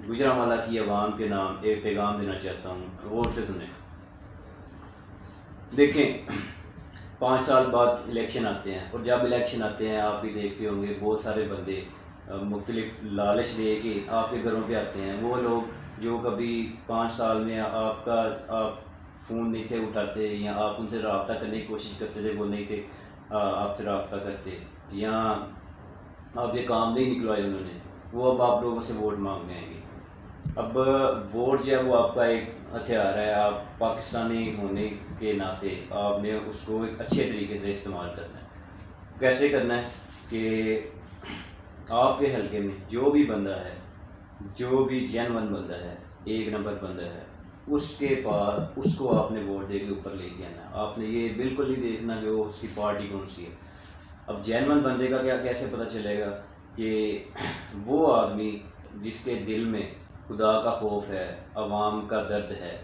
گجرانوالہ کی عوام کے نام ایک پیغام دینا چاہتا ہوں، غور سے سنیں۔ دیکھیں 5 سال بعد الیکشن آتے ہیں، اور جب الیکشن آتے ہیں آپ بھی دیکھتے ہوں گے بہت سارے بندے مختلف لالچ دے کے آپ کے گھروں پہ آتے ہیں۔ وہ لوگ جو کبھی 5 سال میں آپ فون نہیں تھے اٹھاتے، یا آپ ان سے رابطہ کرنے کی کوشش کرتے تھے، وہ نہیں تھے آپ سے رابطہ کرتے، یا آپ یہ کام نہیں نکلوائے انہوں نے، وہ اب آپ لوگوں سے ووٹ مانگنے آئیں گے۔ اب ووٹ جو ہے وہ آپ کا ایک ہتھیار ہے، آپ پاکستانی ہونے کے ناطے آپ نے اس کو ایک اچھے طریقے سے استعمال کرنا ہے۔ کیسے کرنا ہے کہ آپ کے حلقے میں جو بھی بندہ ہے، جو بھی جینون بندہ ہے، 1 نمبر بندہ ہے، اس کے پاس اس کو آپ نے ووٹ دے کے اوپر لے کے آنا ہے۔ آپ نے یہ بالکل نہیں دیکھنا کہ وہ اس کی پارٹی کون سی ہے۔ اب جینون بندے کا کیسے پتہ چلے گا کہ وہ آدمی جس کے دل میں خدا کا خوف ہے، عوام کا درد ہے،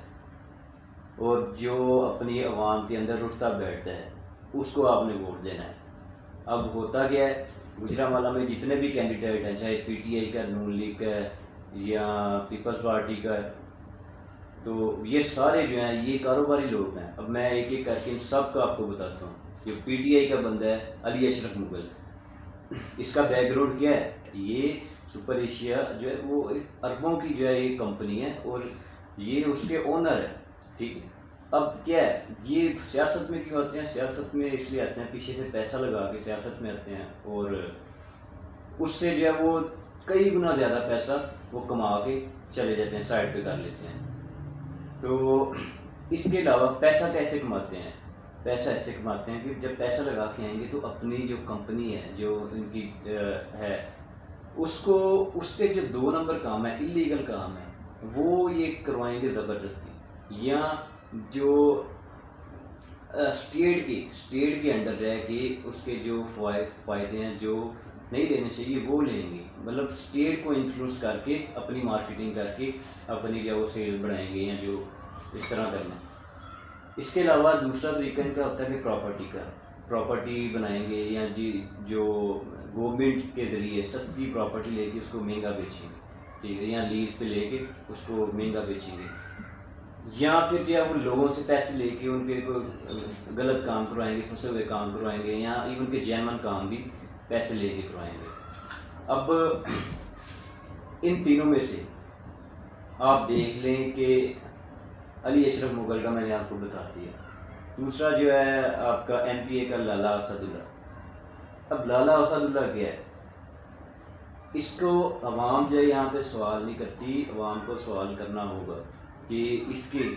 اور جو اپنی عوام کے اندر اٹھتا بیٹھتا ہے، اس کو آپ نے ووٹ دینا ہے۔ اب ہوتا کیا ہے، گجرانوالہ میں جتنے بھی کینڈیڈیٹ ہیں، چاہے پی ٹی آئی کا، نون لیگ کا ہے، یا پیپلز پارٹی کا ہے، تو یہ سارے جو ہیں یہ کاروباری لوگ ہیں۔ اب میں ایک ایک کر کے ان سب کا آپ کو بتاتا ہوں۔ جو پی ٹی آئی کا بندہ ہے علی اشرف مغل، اس کا بیک گراؤنڈ کیا ہے؟ یہ سپر ایشیا جو ہے وہ اربوں کی جو ہے یہ کمپنی ہے، اور یہ اس کے اونر ہے، ٹھیک ہے۔ اب کیا ہے، یہ سیاست میں کیوں آتے ہیں؟ سیاست میں اس لیے آتے ہیں، پیچھے سے پیسہ لگا کے سیاست میں آتے ہیں، اور اس سے جو ہے وہ کئی گنا زیادہ پیسہ وہ کما کے چلے جاتے ہیں، سائڈ پہ کر لیتے ہیں۔ تو اس کے علاوہ پیسہ کیسے کماتے ہیں؟ پیسہ ایسے کماتے ہیں کہ جب پیسہ لگا کے آئیں گے تو اپنی جو کمپنی ہے، جو ان کی ہے، اس کے جو 2 نمبر کام ہے، اللیگل کام ہے، وہ یہ کروائیں گے زبردستی، یا جو اسٹیٹ کے انڈر رہ کے اس کے جو فائدے ہیں جو نہیں لینے چاہیے وہ لیں گے، مطلب اسٹیٹ کو انفلوئنس کر کے اپنی مارکیٹنگ کر کے اپنی جو وہ سیل بڑھائیں گے، یا جو اس طرح کرنا۔ اس کے علاوہ دوسرا طریقہ ان کا ہوتا ہے کہ پراپرٹی بنائیں گے، یا جو گورنمنٹ کے ذریعے سستی پراپرٹی لے کے اس کو مہنگا بیچیں گے، ٹھیک ہے، یا لیز پہ لے کے اس کو مہنگا بیچیں گے، یا پھر کیا وہ لوگوں سے پیسے لے کے ان کے کوئی غلط کام کروائیں گے، پھنسے ہوئے کام کروائیں گے، یا ایون کے جینون کام بھی پیسے لے کے کروائیں گے۔ اب ان تینوں میں سے آپ دیکھ لیں کہ علی اشرف مغل کا میں نے آپ کو بتا دیا۔ دوسرا جو ہے آپ کا ایم پی اے کا لالہ اسد اللہ۔ اب لالہ اسد اللہ کیا ہے؟ اس کو عوام جو ہے یہاں پہ سوال نہیں کرتی، عوام کو سوال کرنا ہوگا کہ اس کی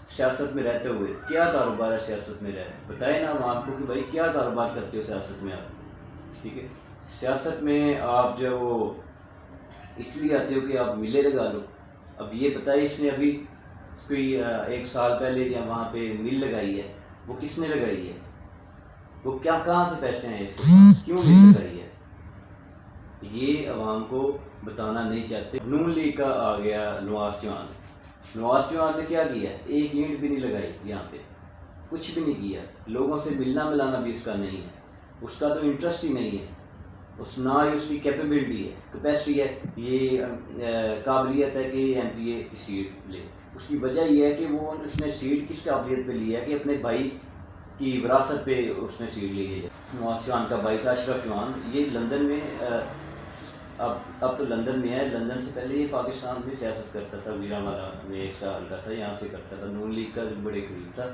سیاست میں رہتے ہوئے کیا کاروبار ہے، سیاست میں بتائے نا عوام کو کہ بھائی کیا کاروبار کرتے ہو سیاست میں آپ، ٹھیک ہے۔ سیاست میں آپ جو وہ اس لیے آتے ہو کہ آپ میلے لگا لو۔ اب یہ بتائے اس نے ابھی کوئی 1 سال پہلے یا وہاں پہ مل لگائی ہے، وہ کس نے لگائی ہے؟ وہ کہاں سے پیسے ہیں اس کے، کیوں مل لگائی ہے؟ یہ عوام کو بتانا نہیں چاہتے۔ نون لیگ کا آ گیا نواز چوہان نے کیا کیا ہے؟ 1 اینٹ بھی نہیں لگائی، یہاں پہ کچھ بھی نہیں کیا، لوگوں سے ملنا ملانا بھی اس کا نہیں ہے، اس کا تو انٹرسٹ ہی نہیں ہے، نہ ہی اس کی کیپیبلٹی ہے، کیپیسٹی ہے، یہ قابلیت ہے کہ ایم پی اے کی سیٹ لے۔ اس کی وجہ یہ ہے کہ اس نے سیٹ کس قابلیت پہ لی ہے کہ اپنے بھائی کی وراثت پہ اس نے سیٹ لی ہے۔ نواز چوہان کا بھائی تھا اشرف چوہان، یہ لندن میں اب تو لندن میں ہے، لندن سے پہلے یہ پاکستان میں سیاست کرتا تھا، گجرانوالہ میں اس کا حلقہ تھا، یہاں سے کرتا تھا، نون لیگ کا بڑے قریب تھا،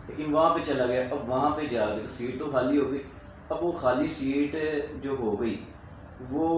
لیکن وہاں پہ چلا گیا۔ اب وہاں پہ جا کے سیٹ تو خالی ہو گئی، اب وہ خالی سیٹ جو ہو گئی، وہ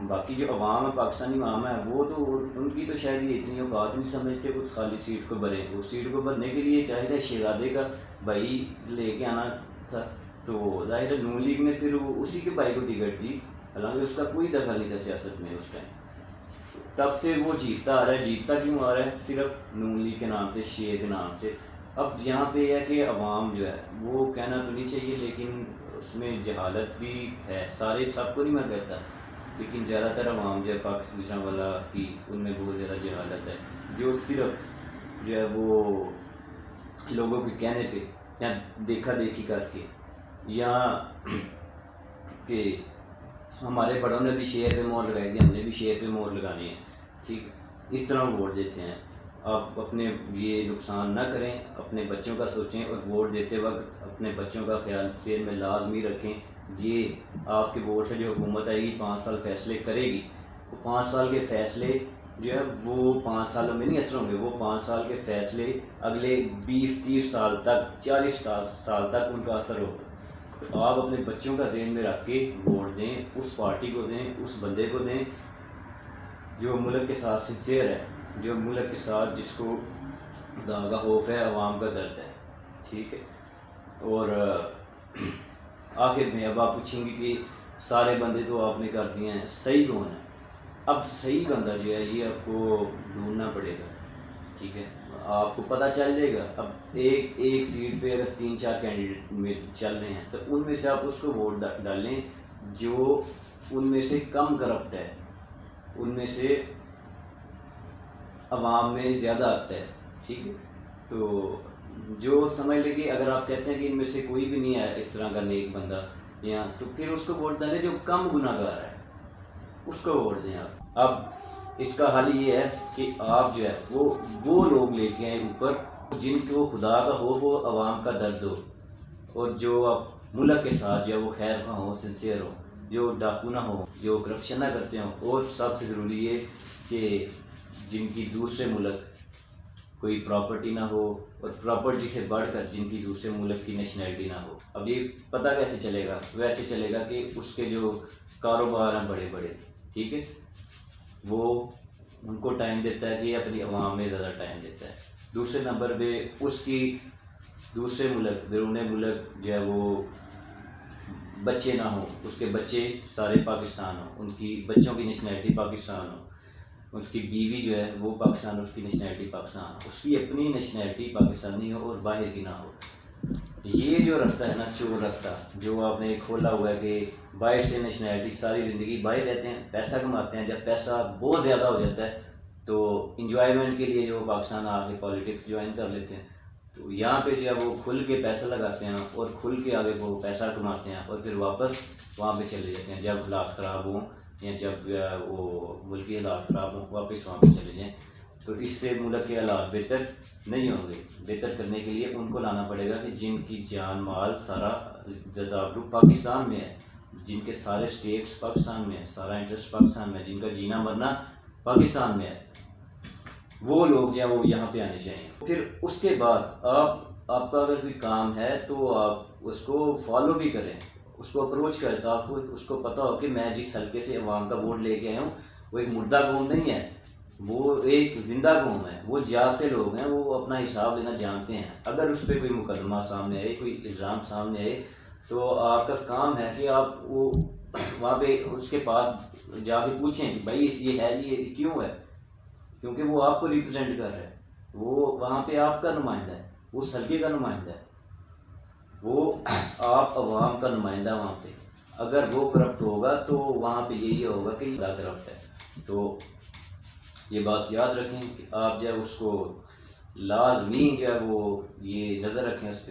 باقی جو عوام ہے، پاکستانی عوام ہے، وہ تو ان کی تو شاید یہ اتنی اوقات نہیں سمجھتے اس خالی سیٹ کو بھریں۔ اس سیٹ کو بھرنے کے لیے چاہے شہزادے کا بھائی لے کے آنا تھا، تو ظاہر ہے نون لیگ نے پھر اسی کے بھائی کو ٹکٹ دی، حالانکہ اس کا کوئی دخل نہیں تھا سیاست میں اس ٹائم۔ تب سے وہ جیتتا آ رہا ہے، جیتتا کیوں آ رہا ہے؟ صرف نون لیگ کے نام سے، شیعہ کے نام سے۔ اب یہاں پہ یہ ہے کہ عوام جو ہے وہ کہنا تو نہیں چاہیے، لیکن اس میں جہالت بھی ہے، سب کو نہیں میں کہتا، لیکن زیادہ تر عوام جو ہے گجرانوالہ کی، ان میں بہت زیادہ جہالت ہے، جو صرف جو ہے وہ لوگوں کے کہنے پہ یا دیکھا دیکھی کر کے، یا کہ ہمارے بڑوں نے بھی شعر پہ مہر لگائی تھی، ہم نے بھی شعر پہ مہر لگانی ہے، ٹھیک ہے، اس طرح ووٹ دیتے ہیں۔ آپ اپنے یہ نقصان نہ کریں، اپنے بچوں کا سوچیں، اور ووٹ دیتے وقت اپنے بچوں کا خیال ذہن میں لازمی رکھیں۔ یہ آپ کے ووٹ سے جو حکومت آئے گی 5 سال فیصلے کرے گی، وہ 5 سال کے فیصلے جو ہے وہ 5 سالوں میں نہیں اثر ہوں گے، وہ 5 سال کے فیصلے اگلے 20-30 سال تک، 40 سال تک ان کا اثر ہوگا۔ تو آپ اپنے بچوں کا ذہن میں رکھ کے ووٹ دیں، اس پارٹی کو دیں، اس بندے کو دیں جو ملک کے ساتھ سنسیئر ہے، جو ملک کے ساتھ، جس کو خدا کا خوف ہے، عوام کا درد ہے، ٹھیک ہے۔ اور آخر میں اب آپ پوچھیں گے کہ سارے بندے تو آپ نے کر دیے ہیں، صحیح کون ہے؟ اب صحیح بندہ جو ہے یہ آپ کو ڈھونڈنا پڑے گا، ٹھیک ہے، آپ کو پتہ چل جائے گا۔ اب ایک سیٹ پہ اگر 3-4 کینڈیڈیٹ میں چل رہے ہیں تو ان میں سے آپ اس کو ووٹ ڈالیں جو ان میں سے کم کرپٹ ہے، ان میں سے عوام میں زیادہ آتا ہے، ٹھیک ہے۔ تو جو سمجھ لے کہ اگر آپ کہتے ہیں کہ ان میں سے کوئی بھی نہیں ہے اس طرح کا نیک بندہ یہاں، تو پھر اس کو ووٹ ڈالیں جو کم گناہ گار ہے، اس کو ووٹ دیں آپ۔ اب اس کا حل یہ ہے کہ آپ جو ہے وہ لوگ لے کے آئیں اوپر جن کو خدا کا ہو، وہ عوام کا درد ہو، اور جو آپ ملک کے ساتھ جو ہے وہ خیر خواہ ہوں، سنسیئر ہوں، جو ڈاکو نہ ہوں، جو کرپشن نہ کرتے ہوں، اور سب سے ضروری یہ کہ جن کی دوسرے ملک کوئی پراپرٹی نہ ہو، اور پراپرٹی سے بڑھ کر جن کی دوسرے ملک کی نیشنلٹی نہ ہو۔ اب یہ پتہ کیسے چلے گا؟ ویسے چلے گا کہ اس کے جو کاروبار ہیں بڑے بڑے، ٹھیک ہے، وہ ان کو ٹائم دیتا ہے کہ اپنی عوام میں زیادہ ٹائم دیتا ہے۔ دوسرے نمبر پہ اس کی دوسرے ملک، بیرون ملک جو ہے وہ بچے نہ ہوں، اس کے بچے سارے پاکستان ہوں، ان کی بچوں کی نیشنلٹی پاکستان ہو، اس کی بیوی جو ہے وہ پاکستان، اس کی نیشنلٹی پاکستان ہو، اس کی اپنی نیشنلٹی پاکستانی ہو اور باہر کی نہ ہو۔ یہ جو رستہ ہے نا، چور رستہ جو آپ نے کھولا ہوا ہے کہ باہر سے نیشنلٹی، ساری زندگی باہر رہتے ہیں، پیسہ کماتے ہیں، جب پیسہ بہت زیادہ ہو جاتا ہے تو انجوائمنٹ کے لیے جو پاکستان آ کے پالیٹکس جوائن کر لیتے ہیں، تو یہاں پہ جو ہے وہ کھل کے پیسہ لگاتے ہیں اور کھل کے آگے وہ پیسہ کماتے ہیں، اور پھر واپس وہاں پہ چلے جاتے ہیں جب حالات خراب ہوں، یا جب وہ ملکی حالات خراب ہوں، واپس وہاں پہ چلے جائیں۔ تو اس سے ملک کے حالات بہتر نہیں ہوں گے۔ بہتر کرنے کے لیے ان کو لانا پڑے گا کہ جن کی جان مال سارا تدابیر پاکستان میں ہے، جن کے سارے سٹیٹس پاکستان میں ہے، سارا انٹرسٹ پاکستان میں ہے، جن کا جینا مرنا پاکستان میں ہے، وہ لوگ جو ہے وہ یہاں پہ آنے چاہیے۔ پھر اس کے بعد آپ کا اگر کوئی کام ہے تو آپ اس کو فالو بھی کریں، اس کو اپروچ کریں، تو آپ کو اس کو پتہ ہو کہ میں جس حلقے سے عوام کا ووٹ لے کے آیا ہوں وہ ایک مردہ قوم نہیں ہے، وہ ایک زندہ قوم ہے، وہ جاگتے لوگ ہیں، وہ اپنا حساب لینا جانتے ہیں۔ اگر اس پہ کوئی مقدمہ سامنے آئے، کوئی الزام سامنے آئے، تو آپ کا کام ہے کہ آپ وہ وہاں پہ اس کے پاس جا کے پوچھیں کہ بھائی یہ ہے، یہ کیوں ہے، کیونکہ وہ آپ کو ریپرزینٹ کر رہا ہے، وہ وہاں پہ آپ کا نمائندہ ہے، وہ اس حلقے کا نمائندہ ہے، وہ آپ عوام کا نمائندہ وہاں پہ۔ اگر وہ کرپٹ ہوگا تو وہاں پہ یہی ہوگا کہ یہ کرپٹ ہے۔ تو یہ بات یاد رکھیں کہ آپ جو ہے اس کو لازمی جو ہے وہ یہ نظر رکھیں اس پہ۔